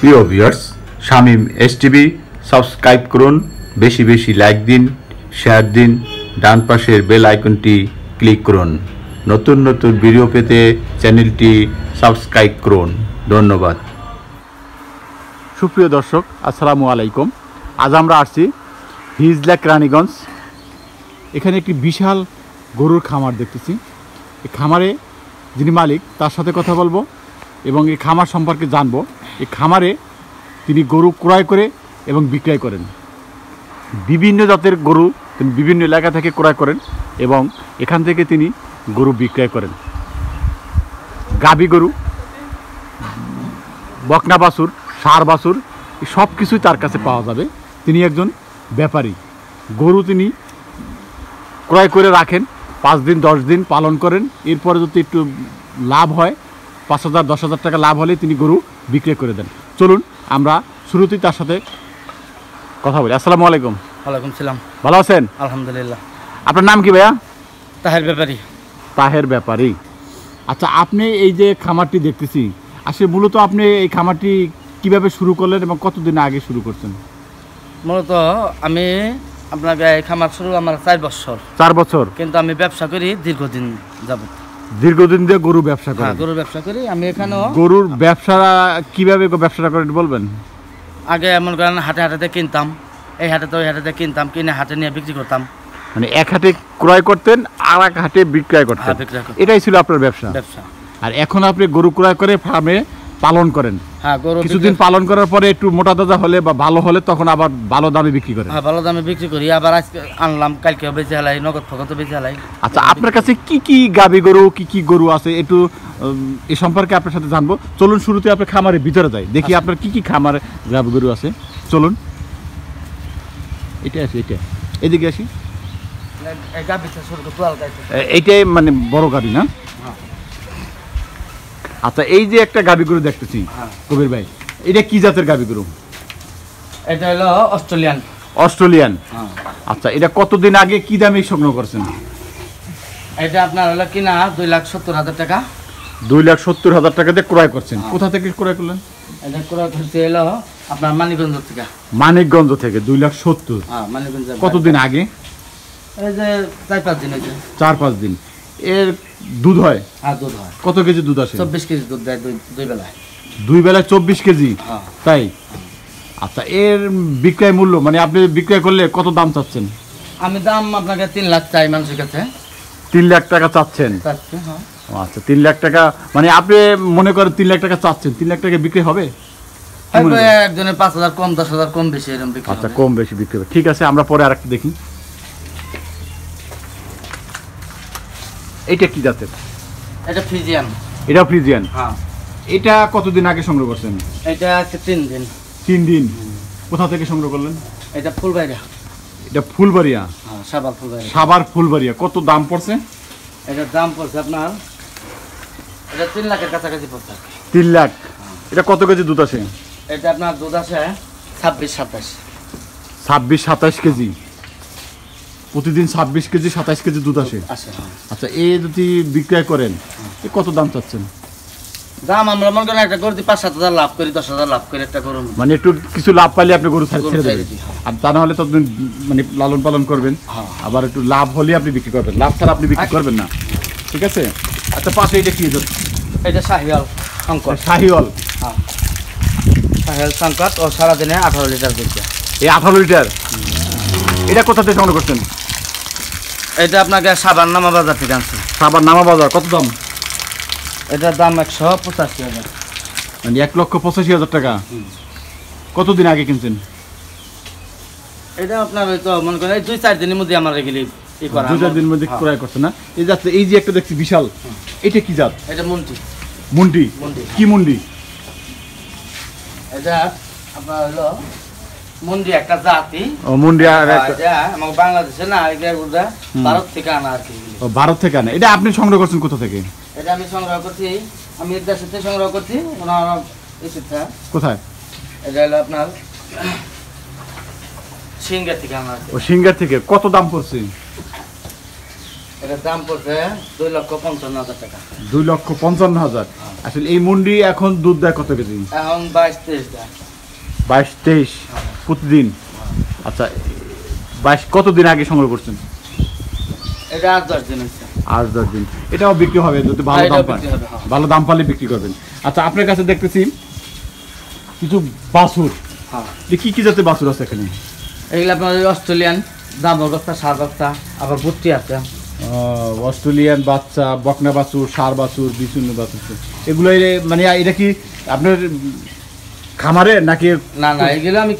প্রিয় viewers, Shamim STV subscribe করুন, বেশি বেশি লাইক দিন, শেয়ার দিন, ডান পাশের বেল আইকনটি ক্লিক করুন। নতুন নতুন ভিডিও পেতে চ্যানেলটি সাবস্ক্রাইব করুন। ধন্যবাদ। সুপ্রিয় দর্শক, আসসালামু আলাইকুম। আজ আমরা আসছি হিজলা রানীগঞ্জ। এখানে একটি বিশাল গরুর খামার দেখতেছি। এই খামারে যিনি মালিক তার সাথে কথা বলবো এবং এই খামার সম্পর্কে জানবো। এই খামারে তিনি গরু ক্রয় করে এবং বিক্রয় করেন। বিভিন্ন জাতের গরু তিনি বিভিন্ন এলাকা থেকে ক্রয় করেন এবং এখান থেকে তিনি গরু বিক্রয় করেন। গাভী গরু, বকনা বাছুর, ষাঁড় বাছুর, সব কিছুই তার কাছে পাওয়া যাবে। তিনি একজন ব্যাপারী। গরু তিনি ক্রয় করে রাখেন, 5 দিন 10 দিন পালন করেন। এরপরে যদি একটু লাভ হয়, 5,000 10,000 টাকা লাভ হলে তিনি গরু বিক্রি করে দেন। চলুন আমরা শুরুতেই তার সাথে কথা বলি। আসসালামু আলাইকুম। ওয়ালাইকুম সালাম। ভালো আছেন? আলহামদুলিল্লাহ। আপনার নাম কি ভাইয়া? তাহের ব্যাপারী। তাহের ব্যাপারী। আচ্ছা, আপনি এই যে খামারটি দেখতেছি, আসলে মূলত আপনি এই খামারটি কিভাবে শুরু করলেন এবং কতদিন আগে শুরু করছেন? মূলত আমি আপনাকে এই খামার শুরু আমার 4 বছর। 4 বছর? কিন্তু আমি ব্যবসা করি দীর্ঘদিন যাবত। দীর্ঘদিন দিয়ে গরু ব্যবসা করেন? হ্যাঁ, গরুর ব্যবসা করি আমি। এখানেও গরুর ব্যবসা কিভাবে ব্যবসাটা করেন বলবেন? আগে এমন করেন হাটে হাটেতে কিনতাম, এই হাটেতে ওই হাটেতে কিনতাম, কিনে হাটে নিয়ে বিক্রি করতাম। মানে এক হাটে ক্রয় করতেন আর এক হাটে বিক্রয় করতেন? হ্যাঁ, বিক্রয় করতাম। এটাই ছিল আপনার ব্যবসা? ব্যবসা। আর এখন আপনি গরু ক্রয় করে ফার্মে পালন করেন? হ্যাঁ, গরু কিছুদিন পালন করার পরে একটু মোটা তাজা হলে বা ভালো হলে তখন আবার ভালো দামে বিক্রি করেন? হ্যাঁ, ভালো দামে বিক্রি করি। আবার আজকে আনলাম, কালকেও বেঁচে হালাই, নগদ ফগত বেঁচে হালাই। আচ্ছা, আপনার কাছে কি কি গাভী গরু, কি কি গরু আছে একটু এই সম্পর্কে আপনার সাথে জানবো। চলুন শুরুতে আপনার খামারের ভিতরে যাই, দেখি আপনার কি কি খামারে গাভী গরু আছে। চলুন, এটা আছে, এটা এদিকে আসি। এইটাই মানে বড় গাভী না? আচ্ছা, এই যে একটা গাভী গরু দেখতেছি কবির ভাই, এটা কি জাতের গাভী গরু? এটা হলো অস্ট্রেলিয়ান। অস্ট্রেলিয়ান? আচ্ছা, এটা কতদিন আগে কি দামে সংগ্রহ করছেন? এটা আপনার হলো কিনা 2,70,000 টাকা। 2,70,000 টাকা দিয়ে ক্রয় করছেন? কোথা থেকে ক্রয় করলেন? এটা ক্রয় করতে এলো আপনার মানিকগঞ্জ থেকে। মানিকগঞ্জ থেকে 2,70,000? হ্যাঁ, মানিকগঞ্জ। কতদিন আগে? এই যে 4-5 দিন হয়েছে। 4-5 দিন। এর দুধ হয়? হ্যাঁ, দুধ হয়। কত কেজি দুধ আসে? 24 কেজি দুধ দেয় দুই বেলায়। 2 বেলায় 24 কেজি? হ্যাঁ। তাই? আচ্ছা, এর বিক্রয় মূল্য মানে আপনি বিক্রয় করলে কত দাম চাচ্ছেন? আমি দাম আপনাকে 3 লাখ চাই মানুষের কাছে। 3 লাখ টাকা চাচ্ছেন? হ্যাঁ। আচ্ছা, 3 লাখ টাকা মানে আপনি মনে করেন 3 লাখ টাকা চাচ্ছেন, 3 লাখ টাকা বিক্রি হবে? একজনের 5,000 কম, 10,000 কম বেশি এরকম বিক্রি। আচ্ছা, কম বেশি বিক্রি হবে। ঠিক আছে, আমরা পরে আরেকটা দেখি। এইটা কি জাতের? এটা ফ্রিজিয়ান। এটা ফ্রিজিয়ান? হ্যাঁ। এটা কতদিন আগে সংগ্রহ করছেন? এটা 3 দিন। 3 দিন? কোথা থেকে সংগ্রহ করলেন? এটা ফুলবাড়িয়া। এটা ফুলবাড়িয়া? হ্যাঁ, সাভার ফুলবাড়িয়া। সাভার ফুলবাড়িয়া। কত দাম পড়ছে? এটার দাম পড়ছে আপনার, এটা 3 লাখের কাছাকাছি পড়ছে। 3 লাখ? এটা কত কেজি দুধ আসে? এটা আপনার দুধ আসে 26-27। 26-27 কেজি? প্রতিদিন 26 কেজি 27 কেজি দুধ আসে? আচ্ছা, এই যদি বিক্রয় করেন কত দাম চাচ্ছেন? দাম আমরা মনে করেন একটা গরু 5-7 হাজার লাভ করি, 10,000 লাভ করি একটা গরু। মানে একটু কিছু লাভ পাইলে আপনি গরু ছেড়ে দেবেন? আর তা না হলে তো মানে লালন পালন করবেন, আবার একটু লাভ হলে আপনি বিক্রি করবেন, লাভ ছাড়া আপনি বিক্রি করবেন না। ঠিক আছে। আচ্ছা, পাশে এটা কি? এটা শাহিওয়াল সংকট। শাহিওয়াল? হ্যাঁ, শাহিওয়াল সংকট। ও সারাদিনে 18 লিটার দুধ দেয়। এই 18 লিটার? এটা কোথা থেকে সংগ্রহ করছেন? এটা আপনাকে সাভার নামা বাজার থেকে আনছে। সাভার নামা বাজার? কত দাম? এটার দাম 185,000। মানে 1,85,000 টাকা? কতদিন আগে কিনছেন? এটা আপনার হয়তো মনে করেন 2-4 দিনের মধ্যে আমার এগুলি 2-4 দিনের মধ্যে ক্রয় করছেন না? এই যাচ্ছে, এই যে একটা দেখছি বিশাল, এটা কি জাত? এটা মুন্ডি। মুন্ডি? কি মুন্ডি? এটা আপনার হলো মুন্ডি একটা জাতি। ও, মুন্ডি। আর আমাদের বাংলাদেশে না, এগুলা ভারত থেকে আনা আর কি। ও, ভারত থেকে আনা। এটা আপনি সংগ্রহ করছেন কোথা থেকে? এটা আমি সংগ্রহ করছি, আমি এর দেশে থেকে সংগ্রহ করছি। ওনার এসেছে কোথায়? এটা হলো আপনার সিঙ্গার থেকে আনা। ও, সিঙ্গার থেকে। কত দাম পড়ছে? এটার দাম পড়ছে 2,55,000 টাকা। 2,55,000? আসলে এই মুন্ডি এখন দুধ দেয় কত কেজি? এখন 22-23 দেয়। 22-23 প্রতিদিন। আচ্ছা 22 কতদিন আগে সংগ্রহ করছেন? এটা 8-10 দিন হচ্ছে। 8-10 দিন। এটাও বিক্রি হবে যদি ভালো দাম পান। ভালো দাম পালে বিক্রি করবেন। আচ্ছা আপনার কাছে দেখতেছি কিছু বাছুর। হ্যাঁ। কি কি জাতের বাছুর আছে এখানে? এগুলো আপনার অস্ট্রেলিয়ান দামর বস্তা, সার বস্তা, আবার বুট্টি আছে। অস্ট্রেলিয়ান বাচ্চা, বকনা বাছুর, সার বাছুর, বিচূর্ণ বাছুর, এগুলো মানে এটা কি আপনার খামারে নাকি? না না, এগুলো আমি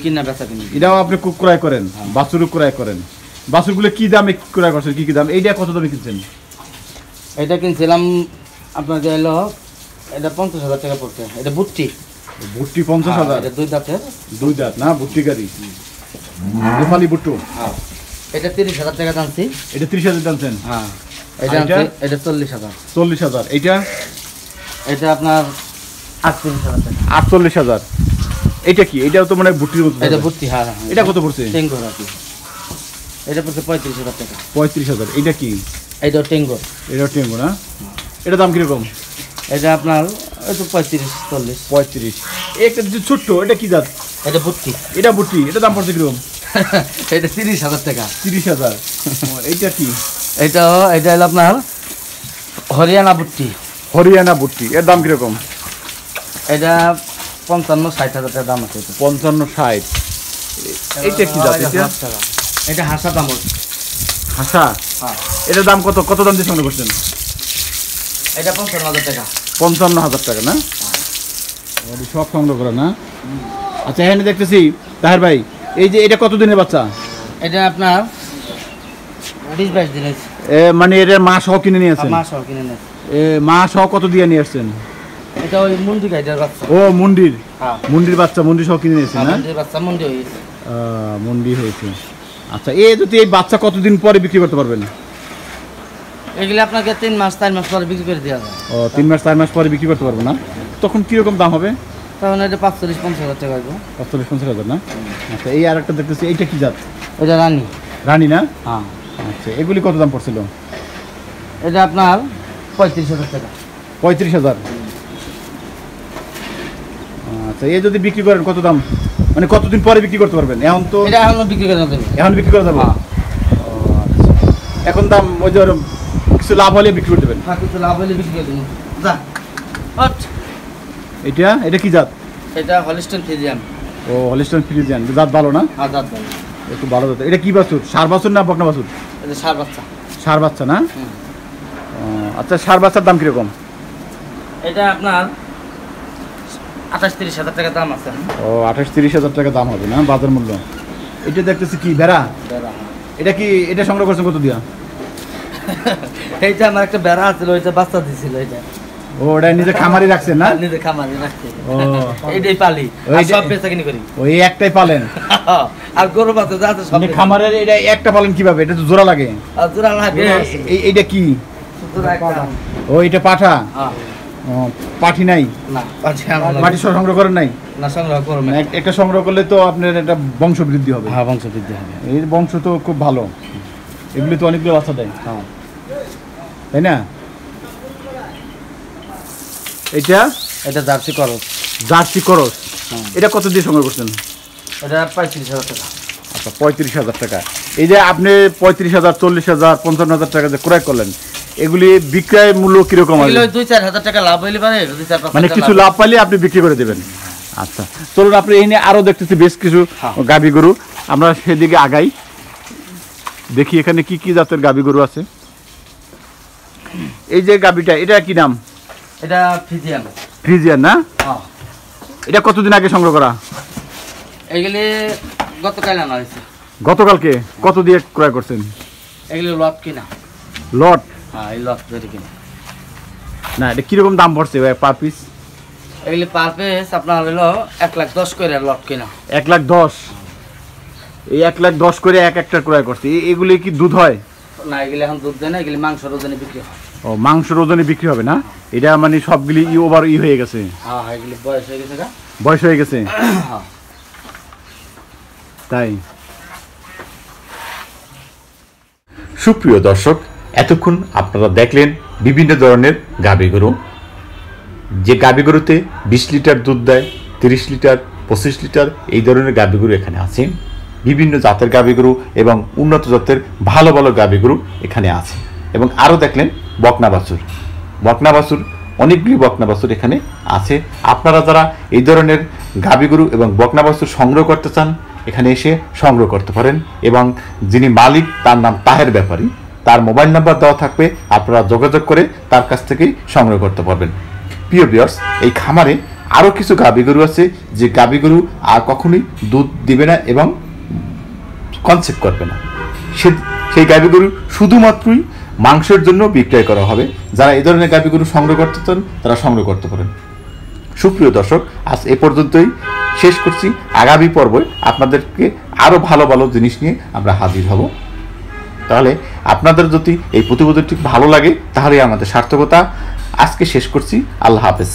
কিনা বেচা কিনি। এটাও আপনি ক্রয় করেন? বাছুরও ক্রয় করেন। বাছুরগুলো কি দামে ক্রয় করছেন? কি কি দাম? এইটা কত দামে কিনছেন? এটা কিনছিলাম আপনার যে হলো এটা 50,000 টাকা পড়ছে। এটা বুট্টি। বুট্টি 50,000? এটা 2 দাঁতের। 2 দাঁত না? বুট্টি গাড়ি নেপালি বুট্টু। হ্যাঁ। এটা 30,000 টাকা দামছি। এটা 30,000 দামছেন? হ্যাঁ। এটা 40,000। 40,000। এইটা? এটা আপনার 38,000 টাকা। 48,000। এটা কি? এটাও তো মানে বুট্টির মতো। এটা বুট্টি। হ্যাঁ হ্যাঁ। এটা কত পড়ছে? টেঙ্গর আর কি। এটা পড়ছে 35,000 টাকা। 35,000। এটা কি? এটা টেঙ্গর। এটা টেঙ্গো না? এটা দাম কিরকম? এটা আপনার একটু 35-40। 35। একটা যে ছোট্ট, এটা কি জাত? এটা বুট্টি। এটা বুট্টি। এটা দাম পড়ছে কিরকম? এটা 30,000 টাকা। 30,000। এইটা কি? এটা হলো আপনার হরিয়ানা বুট্টি। হরিয়ানা বুট্টি। এর দাম কিরকম? এটা 55-60,000 টাকা দাম আছে। 55-60। এইটা কি জাত? এটা হাসা দাম। হাসা? হ্যাঁ। এটার দাম কত? কত দাম দিয়ে সংগ্রহ করছেন? এটা 55,000 টাকা। 55,000 টাকা না? সব সংগ্রহ করা না? আচ্ছা এখানে দেখতেছি তাহের ভাই, এই যে এটা কত দিনের বাচ্চা? এটা আপনার 20-22 দিন হয়েছে। মানে এটা মা সহ কিনে নিয়ে আসছেন? মা সহ কিনে নিয়ে। মা সহ কত দিয়ে নিয়ে আসছেন? এটা ওই মুন্ডি গাইডার বাচ্চা। ও মুন্ডির? হ্যাঁ। মুন্ডির বাচ্চা, মুন্ডি সহ কিনে নিয়েছেন না? মুন্ডির বাচ্চা মুন্ডি হয়েছে। মুন্ডি হয়েছে। আচ্ছা যদি এই বাচ্চা কতদিন পরে বিক্রি করতে পারবেন? এগুলো আপনাকে 3-4 মাস পরে বিক্রি করে দেওয়া যায়। 3-4 মাস পরে বিক্রি করতে পারবো না? তখন কিরকম দাম হবে? তখন এটা 45-50,000 টাকা আসবে। 45-50,000 না? আচ্ছা এই আরেকটা দেখতেছি, এইটা কি জাত? এটা রানী। রানী না? হ্যাঁ। আচ্ছা এগুলি কত দাম পড়ছিল? এটা আপনার 35,000 টাকা। 35,000। আচ্ছা এই যদি বিক্রি করেন কত দাম, মানে কতদিন পরে বিক্রি করতে পারবেন? এখন তো এটা এখন বিক্রি করে দেবে। এখন বিক্রি করে দেবো? এখন দাম ওই যে কিছু লাভ হলে বিক্রি করে দেবেন? হ্যাঁ, কিছু লাভ হলে বিক্রি করে দেবেন। যা এটা কি জাত? এটা হলিস্টাইন ফ্রিজিয়ান। ও হলিস্টাইন ফ্রিজিয়ান। জাত ভালো না? হ্যাঁ, জাত ভালো। একটু ভালো জাত। এটা কি বাছুর? সার বাছুর না বকনা বাছুর? এটা সার বাচ্চা। সার বাচ্চা না? আচ্ছা সার বাচ্চার দাম কিরকম? এটা আপনার 28-30,000 টাকা দাম আছে। ও 28-30,000 টাকা দাম হবে না বাজার মূল্য? এটা দেখতেছি কি বেড়া? এটা কি? এটা সংগ্রহ করছেন কত দিয়া? এইটা আমার একটা বেড়া আছিল, ওইটা বাচ্চা দিছিল। এটা ও ওটা নিজে খামারি রাখছেন না? নিজে খামারে রাখছি। ও এইটাই পালি, আর সব বেচাকিনি করি। ওই একটাই পালেন? আর গরু বাচ্চা যা আছে সব খামারের। এটা একটা পালেন কিভাবে? এটা তো জোড়া লাগে। আর জোড়া লাগে। এইটা কি? জোড়া একটা। ও এটা পাঠা? হ্যাঁ। পাঠি নাই? না, পাঠি পাঠি সংগ্রহ করেন নাই? না, সংগ্রহ করব না। একটা সংগ্রহ করলে তো আপনার একটা বংশ বৃদ্ধি হবে। হ্যাঁ, বংশ বৃদ্ধি হবে। এই বংশ তো খুব ভালো। এগুলি তো অনেকগুলো বাচ্চা দেয়। হ্যাঁ। তাই না? এটা জার্সি করস। জার্সি করস। এটা কত দিয়ে সংগ্রহ করছেন? এটা 35,000 টাকা। আচ্ছা 35,000 টাকা। এই যে আপনি 35,000, 40,000, 55,000 টাকা যে ক্রয় করলেন, এগুলি বিক্রয় মূল্য কিরকম আছে? 2-4 হাজার টাকা লাভ হইলে পারে, 2-4-5 মানে কিছু লাভ পাইলে আপনি বিক্রি করে দেবেন? আচ্ছা চলুন, আপনি এই নিয়ে আরো দেখতেছি বেশ কিছু গাভী গরু, আমরা সেদিকে আগাই, দেখি এখানে কি কি জাতের গাভী গরু আছে। এই যে গাভীটা, এটা কি নাম? এটা ফ্রিজিয়ান। ফ্রিজিয়ান না? হ্যাঁ। এটা কতদিন আগে সংগ্রহ করা? এগুলি গতকাল আনা হয়েছে। গতকালকে? কত দিয়ে ক্রয় করছেন? এগুলি লট কিনা। লট? হ্যাঁ, এই লট ধরে কিনা। না এটা কিরকম দাম পড়ছে পার পিস? এগুলি পার পিস আপনার হলো 1,10,000 করে লট কিনা। 1,10,000? এই 1,10,000 করে এক একটা ক্রয় করছে। এগুলি কি দুধ হয়? না, এগুলি এখন দুধ দেয় না, এগুলি মাংসের ওজনে বিক্রি হয়। ও মাংসের ওজনে বিক্রি হবে না? এটা মানে সবগুলি ওভার হয়ে গেছে? হ্যাঁ, এগুলি বয়স হয়ে গেছে। বয়স হয়ে গেছে? হ্যাঁ। তাই। সুপ্রিয় দর্শক, এতক্ষণ আপনারা দেখলেন বিভিন্ন ধরনের গাভী গরু। যে গাভী গরুতে 20 লিটার দুধ দেয়, 30 লিটার, 25 লিটার এই ধরনের গাভী গরু এখানে আছে। বিভিন্ন জাতের গাভী গরু এবং উন্নত জাতের ভালো ভালো গাভী গরু এখানে আছে। এবং আরও দেখলেন বকনা বাছুর, বকনা বাছুর অনেকগুলি বকনা বাছুর এখানে আছে। আপনারা যারা এই ধরনের গাভী গরু এবং বকনা বাছুর সংগ্রহ করতে চান এখানে এসে সংগ্রহ করতে পারেন। এবং যিনি মালিক তার নাম তাহের ব্যাপারী, তার মোবাইল নাম্বার দেওয়া থাকবে, আপনারা যোগাযোগ করে তার কাছ থেকেই সংগ্রহ করতে পারবেন। প্রিয় ভিউয়ার্স, এই খামারে আরও কিছু গাভী গরু আছে যে গাভী গরু আর কখনোই দুধ দিবে না এবং কনসেপ্ট করবে না। সেই গাভী গরু শুধুমাত্রই মাংসের জন্য বিক্রয় করা হবে। যারা এই ধরনের গাভী গরু সংগ্রহ করতে চান তারা সংগ্রহ করতে পারেন। সুপ্রিয় দর্শক, আজ এ পর্যন্তই শেষ করছি। আগামী পর্বে আপনাদেরকে আরও ভালো ভালো জিনিস নিয়ে আমরা হাজির হব। তাহলে আপনাদের যদি এই প্রতিবেদনটি ভালো লাগে তাহলে আমাদের সার্থকতা। আজকে শেষ করছি। আল্লাহ হাফেজ।